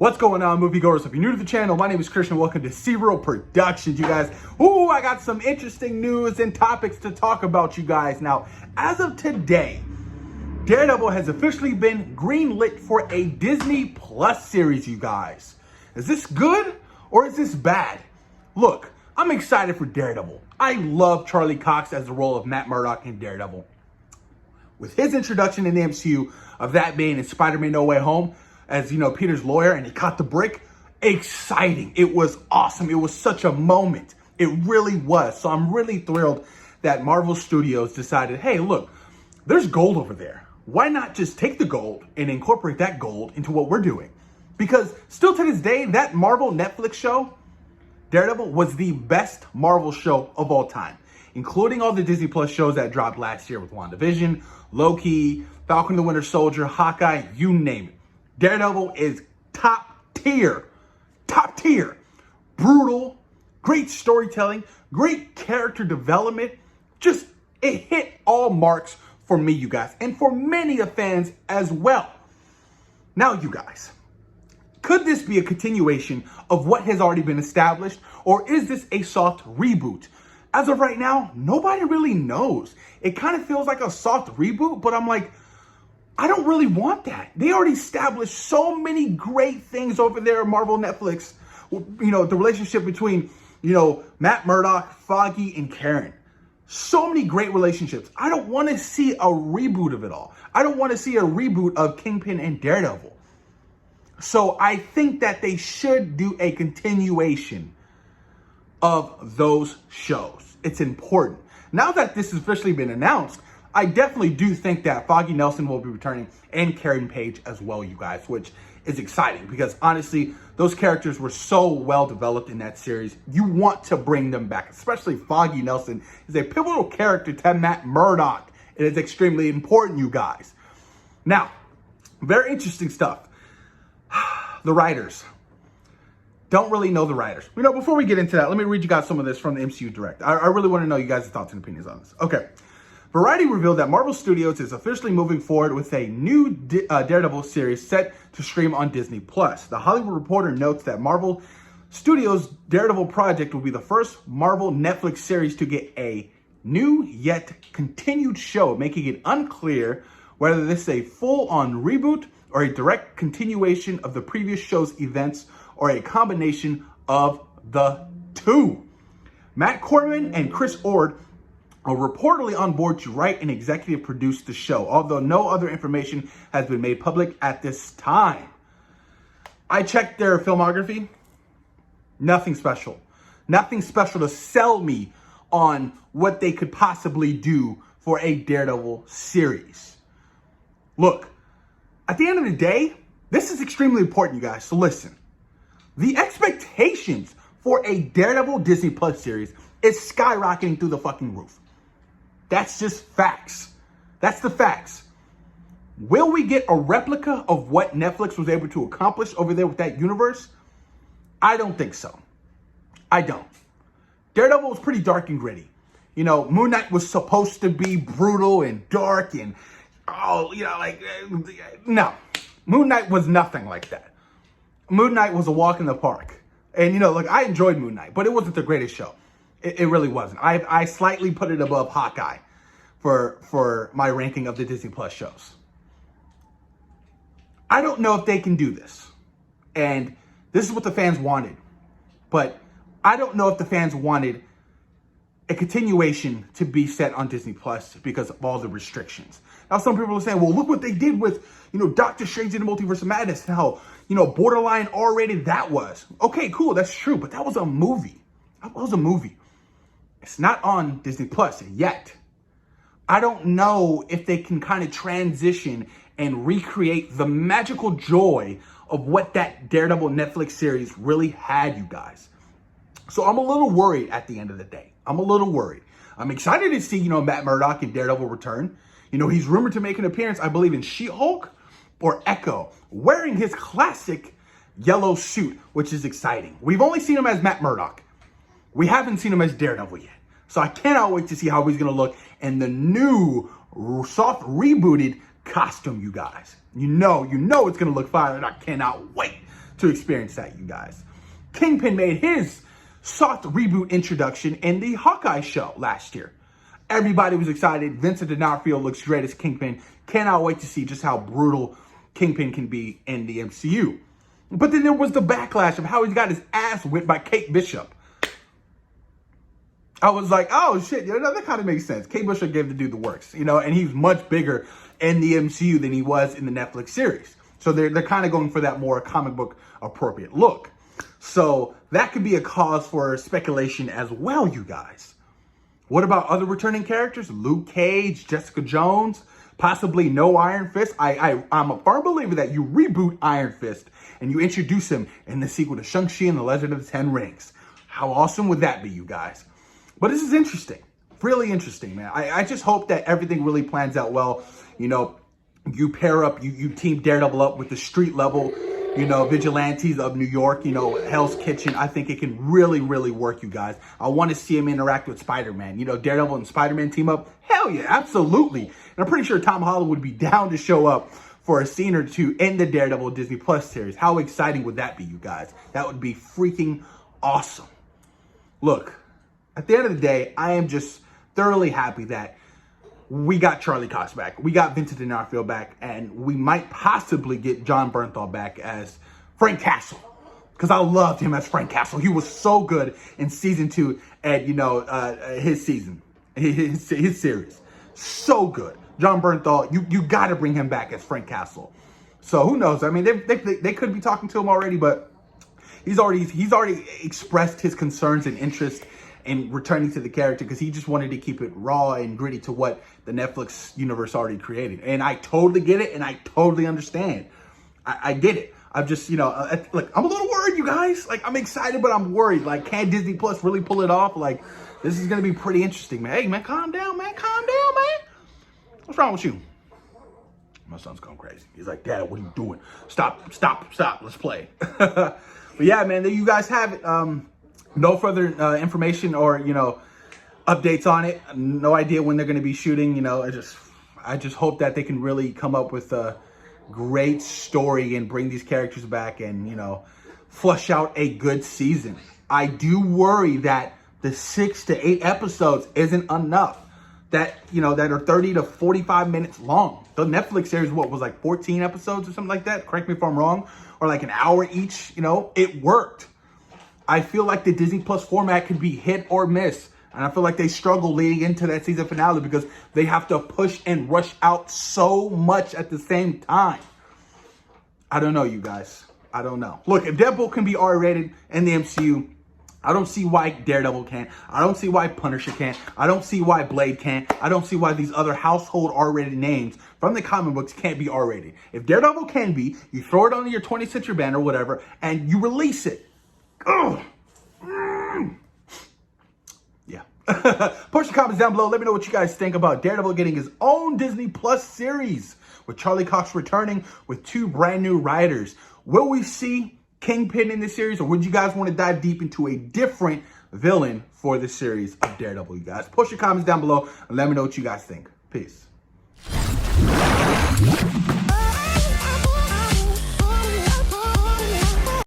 What's going on, moviegoers? If you're new to the channel, my name is Christian. Welcome to Serial Productions, you guys. Ooh, I got some interesting news and topics to talk about, you guys. Now, as of today, Daredevil has officially been greenlit for a Disney Plus series, you guys. Is this good or is this bad? Look, I'm excited for Daredevil. I love Charlie Cox as the role of Matt Murdock in Daredevil. With his introduction in the MCU of that being in Spider-Man No Way Home, as you know, Peter's lawyer, and he caught the brick. Exciting. It was awesome. It was such a moment. It really was. So I'm really thrilled that Marvel Studios decided, hey, look, there's gold over there. Why not just take the gold and incorporate that gold into what we're doing? Because still to this day, that Marvel Netflix show, Daredevil, was the best Marvel show of all time, including all the Disney Plus shows that dropped last year with WandaVision, Loki, Falcon the Winter Soldier, Hawkeye, you name it. Daredevil is top tier, brutal, great storytelling, great character development. Just, it hit all marks for me, you guys, and for many of fans as well. Now, you guys, could this be a continuation of what has already been established, or is this a soft reboot? As of right now, nobody really knows. It kind of feels like a soft reboot, but I'm like, I don't really want that. They already established so many great things over there at Marvel Netflix. You know, the relationship between, you know, Matt Murdock, Foggy, and Karen. So many great relationships. I don't want to see a reboot of it all. I don't want to see a reboot of Kingpin and Daredevil. So I think that they should do a continuation of those shows. It's important. Now that this has officially been announced, I definitely do think that Foggy Nelson will be returning, and Karen Page as well, you guys, which is exciting because honestly, those characters were so well developed in that series. You want to bring them back, especially Foggy Nelson is a pivotal character to Matt Murdock. It is extremely important, you guys. Now, very interesting stuff. The writers. Don't really know the writers. You know, before we get into that, let me read you guys some of this from the MCU Direct. I really want to know you guys' thoughts and opinions on this. Okay. Variety revealed that Marvel Studios is officially moving forward with a new Daredevil series set to stream on Disney+. The Hollywood Reporter notes that Marvel Studios' Daredevil project will be the first Marvel Netflix series to get a new yet continued show, making it unclear whether this is a full-on reboot or a direct continuation of the previous show's events or a combination of the two. Matt Corman and Chris Ord are reportedly on board to write and executive produce the show, although no other information has been made public at this time. I checked their filmography. Nothing special. Nothing special to sell me on what they could possibly do for a Daredevil series. Look, at the end of the day, this is extremely important, you guys, so listen. The expectations for a Daredevil Disney Plus series is skyrocketing through the fucking roof. That's just facts. That's the facts. Will we get a replica of what Netflix was able to accomplish over there with that universe? I don't think so. I don't. Daredevil was pretty dark and gritty. You know, Moon Knight was supposed to be brutal and dark and, no. Moon Knight was nothing like that. Moon Knight was a walk in the park. And, you know, look, I enjoyed Moon Knight, but it wasn't the greatest show. It really wasn't. I slightly put it above Hawkeye for my ranking of the Disney Plus shows. I don't know if they can do this. And this is what the fans wanted. But I don't know if the fans wanted a continuation to be set on Disney Plus because of all the restrictions. Now, some people are saying, well, look what they did with, you know, Doctor Strange in the Multiverse of Madness and how, you know, borderline R-rated that was. Okay, cool, that's true, but that was a movie. That was a movie. It's not on Disney Plus yet. I don't know if they can kind of transition and recreate the magical joy of what that Daredevil Netflix series really had, you guys. So I'm a little worried at the end of the day. I'm a little worried. I'm excited to see, you know, Matt Murdock and Daredevil return. You know, he's rumored to make an appearance, I believe, in She-Hulk or Echo, wearing his classic yellow suit, which is exciting. We've only seen him as Matt Murdock. We haven't seen him as Daredevil yet. So I cannot wait to see how he's going to look in the new soft rebooted costume, you guys. You know it's going to look fire, and I cannot wait to experience that, you guys. Kingpin made his soft reboot introduction in the Hawkeye show last year. Everybody was excited. Vincent D'Onofrio looks great as Kingpin. Cannot wait to see just how brutal Kingpin can be in the MCU. But then there was the backlash of how he got his ass whipped by Kate Bishop. I was like, oh shit, that kind of makes sense. Kate Bishop gave the dude the works, and he's much bigger in the MCU than he was in the Netflix series. So they're kind of going for that more comic book appropriate look. So that could be a cause for speculation as well, you guys. What about other returning characters? Luke Cage, Jessica Jones, possibly no Iron Fist. I'm a firm believer that you reboot Iron Fist and you introduce him in the sequel to Shang-Chi and the Legend of the Ten Rings. How awesome would that be, you guys? But this is interesting. Really interesting, man. I just hope that everything really plans out well. You pair up, you team Daredevil up with the street level, vigilantes of New York, Hell's Kitchen. I think it can really, really work, you guys. I want to see him interact with Spider-Man. Daredevil and Spider-Man team up. Hell yeah, absolutely. And I'm pretty sure Tom Holland would be down to show up for a scene or two in the Daredevil Disney Plus series. How exciting would that be, you guys? That would be freaking awesome. Look, at the end of the day, I am just thoroughly happy that we got Charlie Cox back. We got Vincent D'Onofrio back, and we might possibly get John Bernthal back as Frank Castle, because I loved him as Frank Castle. He was so good in season 2 at his season, his series, so good. John Bernthal, you got to bring him back as Frank Castle. So who knows? I mean, they could be talking to him already, but he's already expressed his concerns and interest in returning to the character, because he just wanted to keep it raw and gritty to what the Netflix universe already created. And I totally get it, and I totally understand. I get it. I'm just, look, I'm a little worried, you guys. Like, I'm excited, but I'm worried. Like, can Disney Plus really pull it off? Like, this is going to be pretty interesting, man. Hey, man, calm down, man. Calm down, man. What's wrong with you? My son's going crazy. He's like, Dad, what are you doing? Stop. Let's play. But yeah, man, there you guys have it. No further information or, updates on it. No idea when they're going to be shooting. I just hope that they can really come up with a great story and bring these characters back and, flush out a good season. I do worry that the 6 to 8 episodes isn't enough. That are 30 to 45 minutes long. The Netflix series, was like 14 episodes or something like that? Correct me if I'm wrong. Or like an hour each, it worked. I feel like the Disney Plus format could be hit or miss. And I feel like they struggle leading into that season finale because they have to push and rush out so much at the same time. I don't know, you guys. I don't know. Look, if Deadpool can be R-rated in the MCU, I don't see why Daredevil can't. I don't see why Punisher can't. I don't see why Blade can't. I don't see why these other household R-rated names from the comic books can't be R-rated. If Daredevil can be, you throw it under your 20th century banner or whatever, and you release it. Ugh. Yeah. Post your comments down below. Let me know what you guys think about Daredevil getting his own Disney Plus series with Charlie Cox returning with 2 brand new writers. Will we see Kingpin in this series, or would you guys want to dive deep into a different villain for the series of Daredevil, you guys? Post your comments down below and let me know what you guys think. Peace.